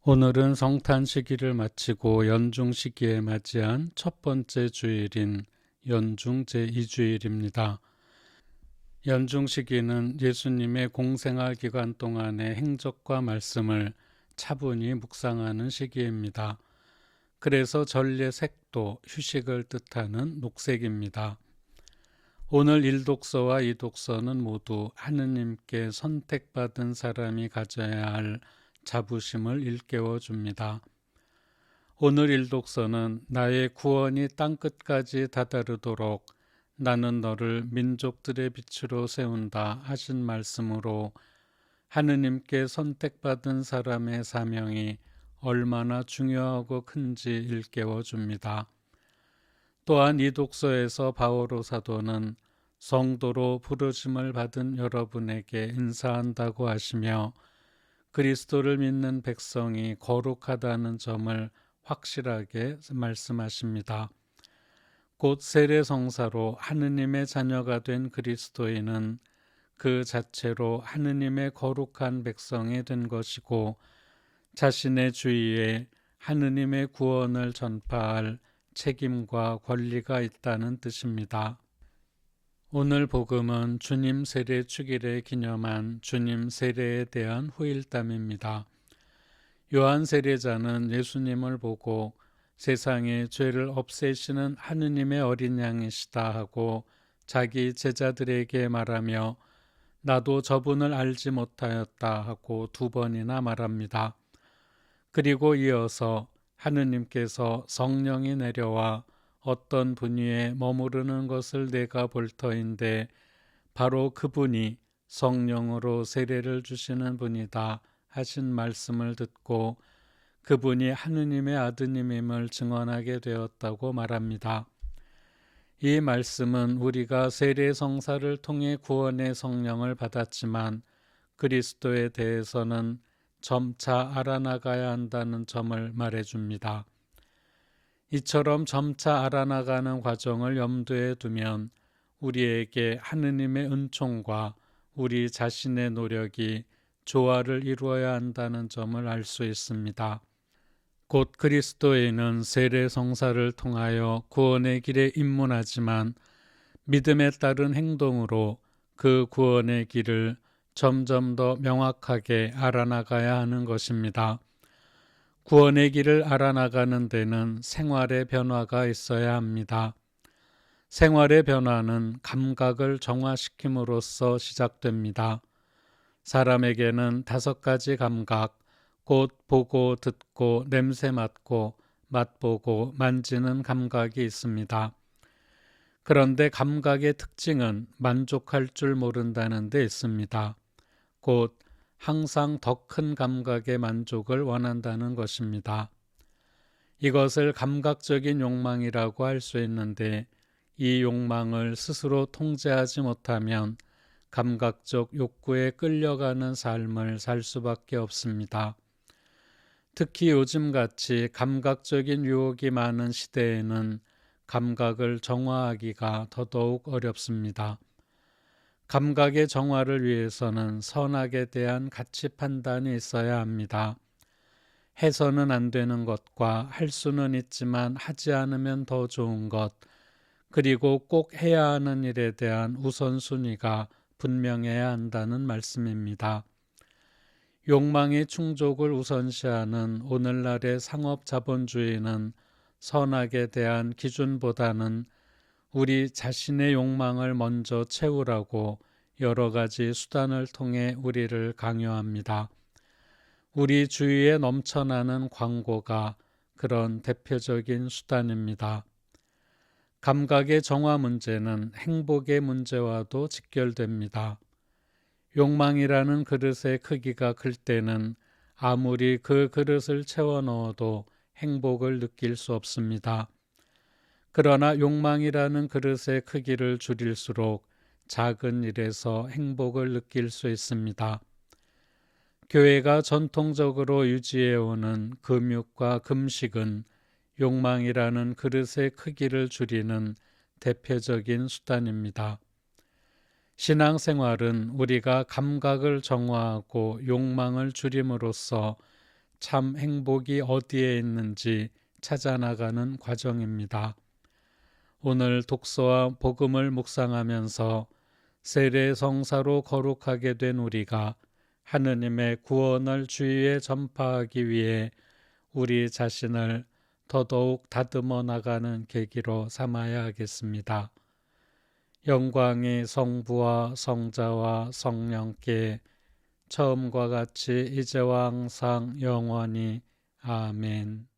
오늘은 성탄 시기를 마치고 연중 시기에 맞이한 첫 번째 주일인 연중 제2주일입니다. 연중 시기는 예수님의 공생활 기간 동안의 행적과 말씀을 차분히 묵상하는 시기입니다. 그래서 전례 색도 휴식을 뜻하는 녹색입니다. 오늘 1독서와 2독서는 모두 하느님께 선택받은 사람이 가져야 할 자부심을 일깨워 줍니다. 오늘 1독서는 나의 구원이 땅끝까지 다다르도록 나는 너를 민족들의 빛으로 세운다 하신 말씀으로 하느님께 선택받은 사람의 사명이 얼마나 중요하고 큰지 일깨워 줍니다. 또한 이 독서에서 바오로 사도는 성도로 부르심을 받은 여러분에게 인사한다고 하시며 그리스도를 믿는 백성이 거룩하다는 점을 확실하게 말씀하십니다. 곧 세례성사로 하느님의 자녀가 된 그리스도인은 그 자체로 하느님의 거룩한 백성이 된 것이고 자신의 주위에 하느님의 구원을 전파할 책임과 권리가 있다는 뜻입니다. 오늘 복음은 주님 세례 축일에 기념한 주님 세례에 대한 후일담입니다. 요한 세례자는 예수님을 보고 세상의 죄를 없애시는 하느님의 어린 양이시다 하고 자기 제자들에게 말하며 나도 저분을 알지 못하였다 하고 2번이나 말합니다. 그리고 이어서 하느님께서 성령이 내려와 어떤 분 위에 머무르는 것을 내가 볼 터인데 바로 그분이 성령으로 세례를 주시는 분이다 하신 말씀을 듣고 그분이 하느님의 아드님임을 증언하게 되었다고 말합니다. 이 말씀은 우리가 세례 성사를 통해 구원의 성령을 받았지만 그리스도에 대해서는 점차 알아나가야 한다는 점을 말해줍니다. 이처럼 점차 알아나가는 과정을 염두에 두면 우리에게 하느님의 은총과 우리 자신의 노력이 조화를 이루어야 한다는 점을 알 수 있습니다. 곧 그리스도인은 세례 성사를 통하여 구원의 길에 입문하지만 믿음에 따른 행동으로 그 구원의 길을 점점 더 명확하게 알아나가야 하는 것입니다. 구원의 길을 알아나가는 데는 생활의 변화가 있어야 합니다. 생활의 변화는 감각을 정화시킴으로써 시작됩니다. 사람에게는 5가지 감각, 곧 보고 듣고 냄새 맡고 맛보고 만지는 감각이 있습니다. 그런데 감각의 특징은 만족할 줄 모른다는 데 있습니다. 곧 항상 더 큰 감각의 만족을 원한다는 것입니다. 이것을 감각적인 욕망이라고 할 수 있는데 이 욕망을 스스로 통제하지 못하면 감각적 욕구에 끌려가는 삶을 살 수밖에 없습니다. 특히 요즘같이 감각적인 유혹이 많은 시대에는 감각을 정화하기가 더더욱 어렵습니다. 감각의 정화를 위해서는 선악에 대한 가치 판단이 있어야 합니다. 해서는 안 되는 것과 할 수는 있지만 하지 않으면 더 좋은 것, 그리고 꼭 해야 하는 일에 대한 우선순위가 분명해야 한다는 말씀입니다. 욕망의 충족을 우선시하는 오늘날의 상업자본주의는 선악에 대한 기준보다는 우리 자신의 욕망을 먼저 채우라고 여러 가지 수단을 통해 우리를 강요합니다. 우리 주위에 넘쳐나는 광고가 그런 대표적인 수단입니다. 감각의 정화 문제는 행복의 문제와도 직결됩니다. 욕망이라는 그릇의 크기가 클 때는 아무리 그 그릇을 채워 넣어도 행복을 느낄 수 없습니다. 그러나 욕망이라는 그릇의 크기를 줄일수록 작은 일에서 행복을 느낄 수 있습니다. 교회가 전통적으로 유지해오는 금육과 금식은 욕망이라는 그릇의 크기를 줄이는 대표적인 수단입니다. 신앙생활은 우리가 감각을 정화하고 욕망을 줄임으로써 참 행복이 어디에 있는지 찾아나가는 과정입니다. 오늘 독서와 복음을 묵상하면서 세례성사로 거룩하게 된 우리가 하느님의 구원을 주위에 전파하기 위해 우리 자신을 더더욱 다듬어 나가는 계기로 삼아야 하겠습니다. 영광이 성부와 성자와 성령께 처음과 같이 이제와 항상 영원히 아멘.